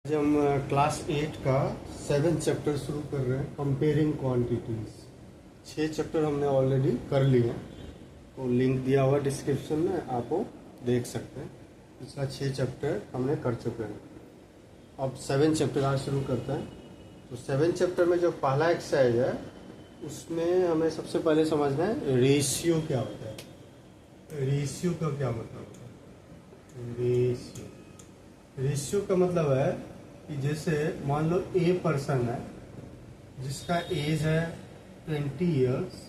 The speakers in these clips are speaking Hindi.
आज हम क्लास 8 का 7 चैप्टर शुरू कर रहे हैं, कंपेयरिंग क्वांटिटीज। 6 चैप्टर हमने ऑलरेडी कर लिए हैं, तो लिंक दिया हुआ डिस्क्रिप्शन में, आप वो देख सकते हैं। पिछला 6 चैप्टर हमने कर चुके हैं। अब 7 चैप्टर आज शुरू करते हैं। तो 7 चैप्टर में जो पहला एक्सरसाइज है उसमें हमें सबसे पहले समझना है रेशियो क्या होता है। रेशियो का क्या मतलब होता है? रेशियो का मतलब है कि जैसे मान लो ए पर्सन है जिसका एज है 20 इयर्स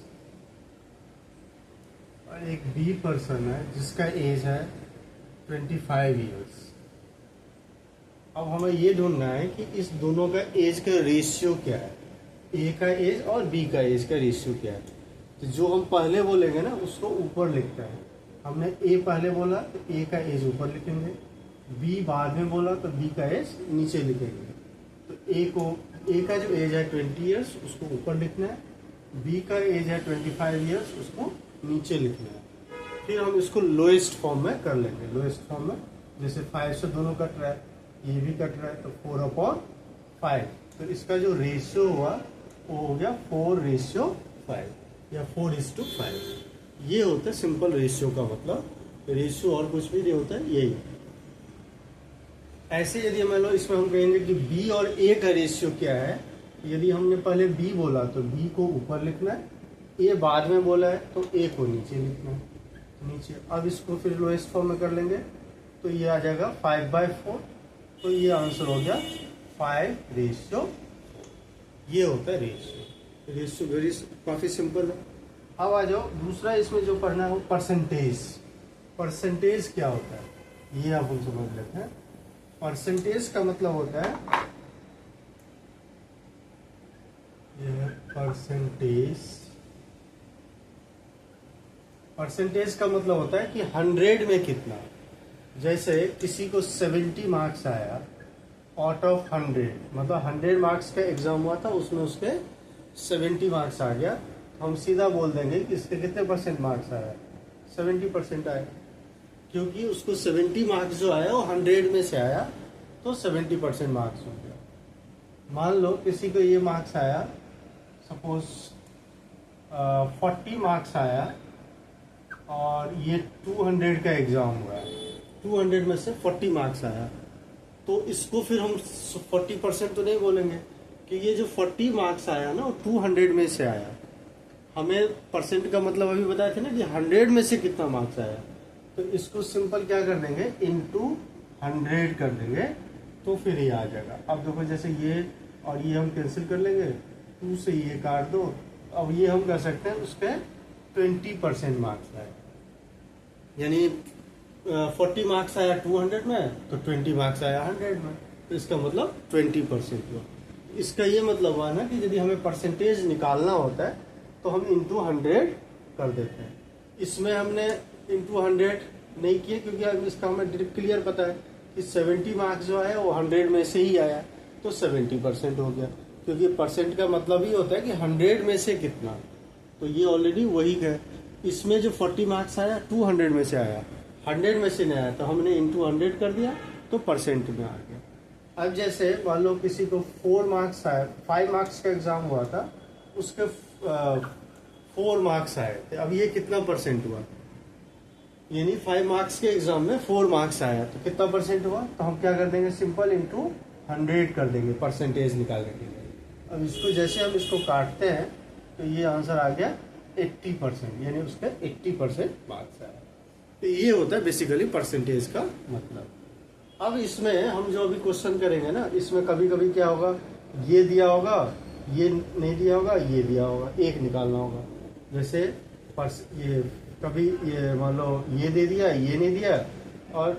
और एक बी पर्सन है जिसका एज है 25 इयर्स। अब हमें ये ढूंढना है कि इस दोनों का एज का रेशियो क्या है, ए का एज और बी का एज का रेशियो क्या है। तो जो हम पहले बोलेंगे ना उसको ऊपर लिखते हैं। हमने ए पहले बोला तो ए का एज ऊपर लिखेंगे, बी बाद में बोला तो बी का एज नीचे लिखेंगे। तो ए का जो एज है 20 इयर्स उसको ऊपर लिखना है, बी का एज है 25 इयर्स उसको नीचे लिखना है। फिर हम इसको लोएस्ट फॉर्म में कर लेंगे। लोएस्ट फॉर्म में जैसे 5 से दोनों कट रहा है, ये भी कट रहा है, तो 4/5। तो इसका जो रेशियो हुआ वो हो गया 4/5 या 4:5। ये होता है सिंपल रेशियो का मतलब। रेशियो और कुछ भी नहीं होता है, यही। ऐसे यदि मान लो इसमें हम कहेंगे कि बी और ए का रेशियो क्या है, यदि हमने पहले बी बोला तो बी को ऊपर लिखना है, ए बाद में बोला है तो ए को नीचे लिखना है, नीचे। अब इसको फिर लोएस्ट फॉर्म में कर लेंगे तो ये आ जाएगा 5/4। तो ये आंसर हो गया 5:4। ये होता है रेशियो। रेशियो वेरी काफी सिंपल है। अब आ जाओ दूसरा, इसमें जो पढ़ना है वो परसेंटेज। परसेंटेज क्या होता है ये आप हम समझ लेते हैं। परसेंटेज का मतलब होता है, ये परसेंटेज का मतलब होता है कि 100 में कितना। जैसे किसी को 70 मार्क्स आया आउट ऑफ 100, मतलब 100 मार्क्स का एग्जाम हुआ था, उसमें उसके 70 मार्क्स आ गया, तो हम सीधा बोल देंगे कि इसके कितने परसेंट मार्क्स आया, 70% आया। क्योंकि उसको 70 मार्क्स जो आया वो 100 में से आया, तो 70% मार्क्स हो गया। मान लो किसी को ये मार्क्स आया, सपोज 40 मार्क्स आया और ये 200 का एग्जाम हुआ है, 200 में से 40 मार्क्स आया, तो इसको फिर हम 40% तो नहीं बोलेंगे कि ये जो 40 मार्क्स आया ना वो 200 में से आया। हमें परसेंट का मतलब अभी बताए थे ना कि 100 में से कितना मार्क्स आया। तो इसको सिंपल क्या कर देंगे, इनटू 100 कर देंगे, तो फिर ये आ जाएगा। अब देखो जैसे ये और ये हम कैंसिल कर लेंगे, 2 से ये काट दो। अब ये हम कर सकते हैं उसके 20% मार्क्स आए, यानी 40 मार्क्स आया 200 में तो 20 मार्क्स आया 100 में, तो इसका मतलब 20% हुआ। इसका ये मतलब हुआ ना कि यदि हमें परसेंटेज निकालना होता है तो हम इंटू 100 कर देते हैं। इसमें हमने इंटू 100 नहीं किए क्योंकि अब इसका हमें डायरेक्ट क्लियर पता है कि 70 मार्क्स जो है वो 100 में से ही आया, तो 70% हो गया। क्योंकि परसेंट का मतलब ही होता है कि 100 में से कितना, तो ये ऑलरेडी वही है। इसमें जो 40 मार्क्स आया 200 में से आया, 100 में से नहीं आया, तो हमने इंटू 100 कर दिया तो परसेंट में आ गया। अब जैसे मान लो किसी को 4 मार्क्स आया, 5 मार्क्स का एग्जाम हुआ था, उसके 4 मार्क्स आए थे, अब ये कितना परसेंट हुआ, यानी 5 मार्क्स के एग्जाम में 4 मार्क्स आया तो कितना परसेंट हुआ, तो हम क्या कर देंगे, सिंपल इंटू 100 कर देंगे परसेंटेज निकालने के लिए। अब इसको जैसे हम इसको काटते हैं तो ये आंसर आ गया 80%, यानी उसके 80% मार्क्स आया। तो ये होता है बेसिकली परसेंटेज का मतलब। अब इसमें हम जो अभी क्वेश्चन करेंगे ना, इसमें कभी कभी क्या होगा, ये दिया होगा, ये नहीं दिया होगा, ये दिया होगा, एक निकालना होगा। जैसे ये कभी ये मान लो ये दे दिया, ये नहीं दिया, और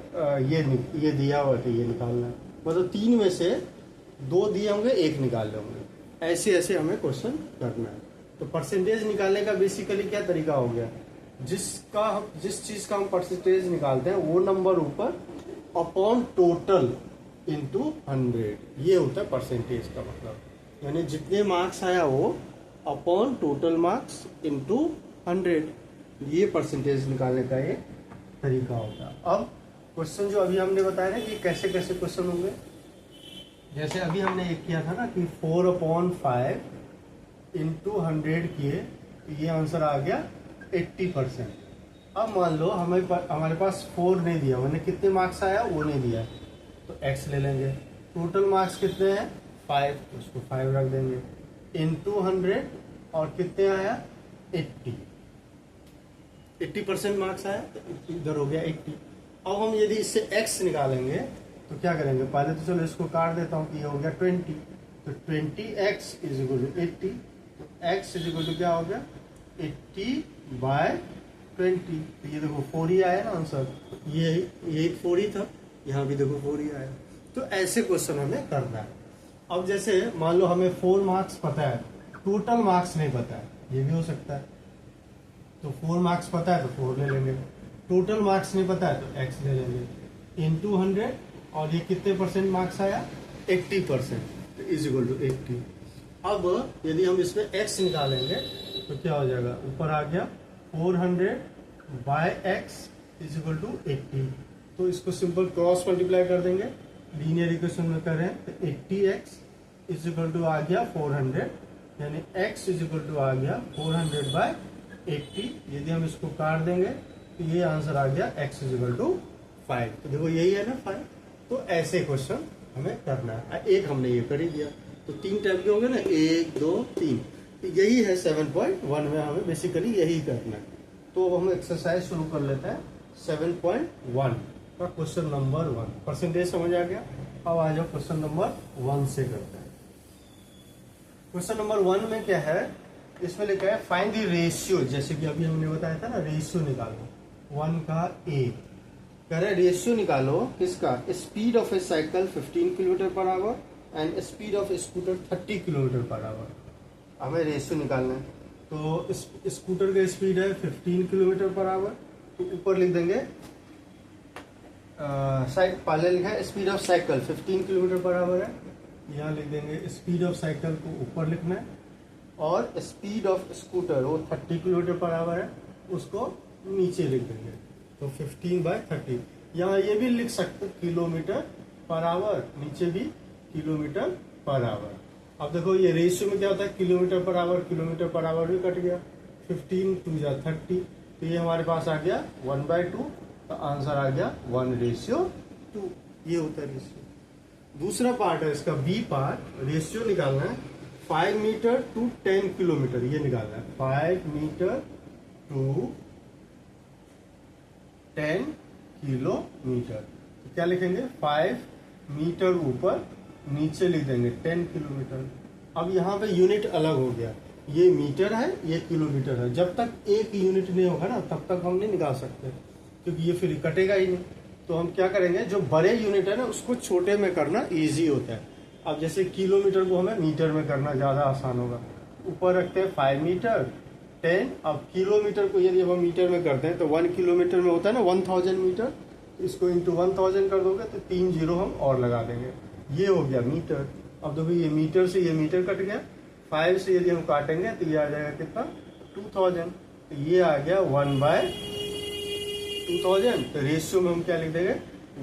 ये दिया हुआ तो ये निकालना है। मतलब 3 में से 2 दिए होंगे, 1 निकाल होंगे। ऐसे ऐसे हमें क्वेश्चन करना है। तो परसेंटेज निकालने का बेसिकली क्या तरीका हो गया, जिस चीज का हम परसेंटेज निकालते हैं वो नंबर ऊपर अपॉन टोटल इंटू 100, ये होता है परसेंटेज का मतलब। यानी जितने मार्क्स आया वो अपॉन टोटल मार्क्स इंटू 100, ये परसेंटेज निकालने का एक तरीका होता है। अब क्वेश्चन जो अभी हमने बताया ना कि कैसे कैसे क्वेश्चन होंगे, जैसे अभी हमने एक किया था ना कि 4/5 इंटू 100 किए, तो ये आंसर आ गया 80%। अब मान लो हमारे पास 4 नहीं दिया, मैंने कितने मार्क्स आया वो नहीं दिया, तो x ले लेंगे। टोटल मार्क्स कितने हैं 5, तो उसको 5 रख देंगे इंटू 100, और कितने आया 80% मार्क्स आया, तो इधर हो गया 80। अब हम यदि इससे x निकालेंगे तो क्या करेंगे, पहले तो चलो इसको काट देता हूँ कि ये हो गया 20, तो 20x इज इक्वल टू 80, तो x इज इक्वल टू क्या हो गया 80/20। तो ये देखो 4 ही आया ना आंसर, यही 4 ही था, यहाँ भी देखो 4 ही आया। तो ऐसे क्वेश्चन हमें करना है। अब जैसे मान लो हमें 4 मार्क्स पता है, टोटल मार्क्स नहीं पता है, ये भी हो सकता है। तो 4 मार्क्स पता है तो 4 ले लेंगे, टोटल मार्क्स नहीं पता है तो x ले लेंगे इंटू 100, और ये कितने परसेंट मार्क्स आया 80%, इज इक्वल टू 80। अब यदि हम इसमें x निकालेंगे तो क्या हो जाएगा, ऊपर आ गया 400/x इज इक्वल टू 80। तो इसको सिंपल क्रॉस मल्टीप्लाई कर देंगे, लीनियर इक्वेशन में करें तो 80x इज इक्वल टू आ गया 400, यानी x इज इक्वल टू आ गया 400/80। यदि हम इसको काट देंगे तो ये आंसर आ गया x इज इक्वल टू 5। तो देखो यही है ना 5। तो ऐसे क्वेश्चन हमें करना है। एक हमने ये कर ही दिया, तो 3 टाइप के होंगे ना, 1 2 3, तो यही है 7.1 में हमें बेसिकली यही करना है। तो हम एक्सरसाइज शुरू कर लेते हैं 7.1 का क्वेश्चन नंबर 1। परसेंटेज समझ आ गया। अब आ जाओ क्वेश्चन नंबर 1 से करते हैं। क्वेश्चन नंबर 1 में क्या है, इसमें लिखा है फाइंड द रेशियो, जैसे कि अभी हमने बताया था ना रेशियो निकालो 1 का a। कह रहे रेशियो निकालो किसका, speed of A cycle 15 kilometre per hour and speed of scooter 30 kilometre per hour. हमें रेशियो निकालना है। तो स्कूटर का स्पीड है 15 किलोमीटर पर आवर, तो ऊपर लिख देंगे पहले लिखा है speed of cycle 15 kilometre per hour है, यहाँ लिख देंगे स्पीड ऑफ साइकिल को ऊपर लिखना है, और स्पीड ऑफ स्कूटर वो 30 किलोमीटर पर आवर है, उसको नीचे लिख देंगे। तो 15/30। यहाँ ये भी लिख सकते किलोमीटर पर आवर, नीचे भी किलोमीटर पर आवर। अब देखो ये रेशियो में क्या होता है, किलोमीटर पर आवर भी कट गया, 15 2 जा 30, तो ये हमारे पास आ गया 1/2, तो आंसर आ गया 1:2। ये होता है रेशियो। दूसरा पार्ट है इसका बी पार्ट, रेशियो निकालना है 5 मीटर टू 10 किलोमीटर, ये निकालना है 5 मीटर टू 10 किलोमीटर। तो क्या लिखेंगे 5 मीटर ऊपर, नीचे लिख देंगे 10 किलोमीटर। अब यहाँ पे यूनिट अलग हो गया, ये मीटर है ये किलोमीटर है। जब तक एक यूनिट नहीं होगा ना तब तक हम नहीं निकाल सकते, क्योंकि ये फिर कटेगा ही नहीं। तो हम क्या करेंगे, जो बड़े यूनिट है ना उसको छोटे में करना इजी होता है। अब जैसे किलोमीटर को हमें मीटर में करना ज़्यादा आसान होगा, ऊपर रखते हैं 5 मीटर 10। अब किलोमीटर को यदि हम मीटर में करते हैं तो 1 किलोमीटर में होता है ना 1000 मीटर, इसको इंटू 1000 कर दोगे तो 3 जीरो हम और लगा देंगे, ये हो गया मीटर। अब देखो ये मीटर से ये मीटर कट गया, 5 से यदि हम काटेंगे तो ये आ जाएगा कितना 2000, तो ये आ गया 1/2000। तो रेशियो में हम क्या लिख देंगे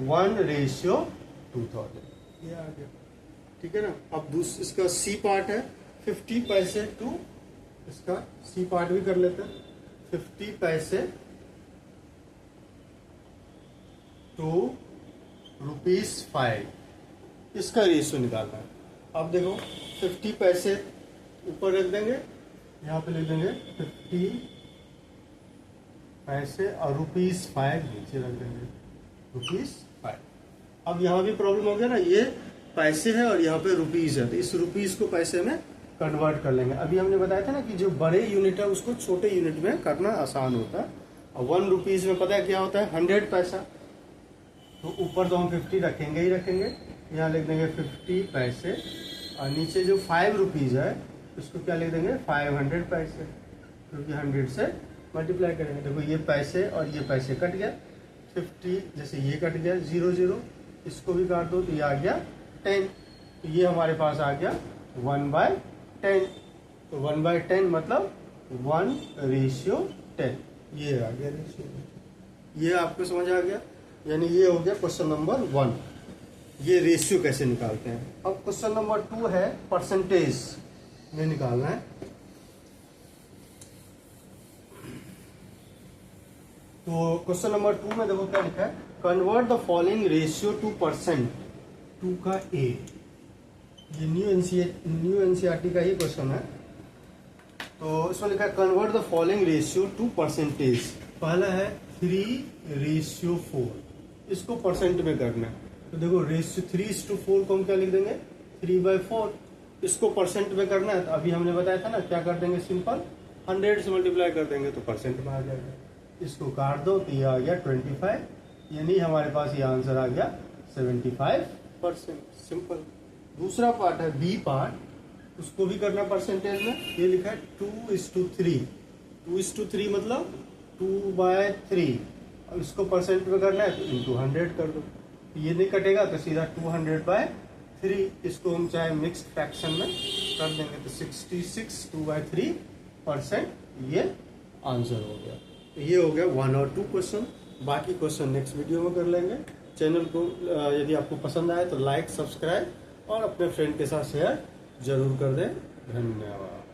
1:2000, ये आ गया। ठीक है ना। अब इसका सी पार्ट है 50 पैसे टू, इसका सी पार्ट भी कर लेते हैं 50 पैसे टू ₹5, इसका रेशियो निकालना है। अब देखो 50 पैसे ऊपर रख देंगे, यहाँ पे लिख देंगे 50 पैसे और ₹5 नीचे रख देंगे ₹5। अब यहाँ भी प्रॉब्लम हो गया ना, ये पैसे है और यहाँ पे रुपीस है, तो इस रुपीस को पैसे में कन्वर्ट कर लेंगे। अभी हमने बताया था ना कि जो बड़े यूनिट है उसको छोटे यूनिट में करना आसान होता है। और 1 रुपीस में पता है क्या होता है 100 पैसा, तो ऊपर तो हम 50 रखेंगे ही रखेंगे, यहाँ लिख देंगे 50 पैसे, और नीचे जो 5 रुपीज़ है उसको क्या लिख देंगे 500 पैसे, क्योंकि 100 से मल्टीप्लाई करेंगे। देखो ये पैसे और ये पैसे कट गया, 50 जैसे ये कट गया 0 0, इसको भी काट दो तो ये आ गया 10, तो ये हमारे पास आ गया 1/10। तो 1/10 मतलब 1:10, ये आ गया रेशियो। ये आपको समझ आ गया, यानी ये हो गया क्वेश्चन नंबर 1। ये रेशियो कैसे निकालते हैं। अब क्वेश्चन नंबर 2 है परसेंटेज में निकालना है। तो क्वेश्चन नंबर 2 में देखो क्या लिखा है, convert the following ratio two percent, 2 का ए। ये न्यू एनसीईआरटी का ही क्वेश्चन है। तो इसमें लिखा है convert the following ratio two percentage. पहला है 3:4, इसको परसेंट में करना है। तो देखो रेशियो 3:4 को हम क्या लिख देंगे, 3/4। इसको परसेंट में करना है तो अभी हमने बताया था ना, क्या कर देंगे, सिंपल 100 से मल्टीप्लाई कर देंगे तो परसेंट में आ जाएगा। इसको काट दो तो ये आ गया 25, यानी हमारे पास ये आंसर आ गया 75%। सिंपल। दूसरा पार्ट है बी पार्ट, उसको भी करना परसेंटेज में। ये लिखा है 2:3, 2:3 मतलब 2/3। अब इसको परसेंट में करना है तो इंटू 100 कर दो, ये नहीं कटेगा तो सीधा 200/3। इसको हम चाहे मिक्स फ्रैक्शन में कर देंगे तो 66 2/3%, ये आंसर हो गया। तो ये हो गया 1 और 2 क्वेश्चन। बाकी क्वेश्चन नेक्स्ट वीडियो में कर लेंगे। चैनल को यदि आपको पसंद आए तो लाइक, सब्सक्राइब और अपने फ्रेंड के साथ शेयर जरूर कर दें। धन्यवाद।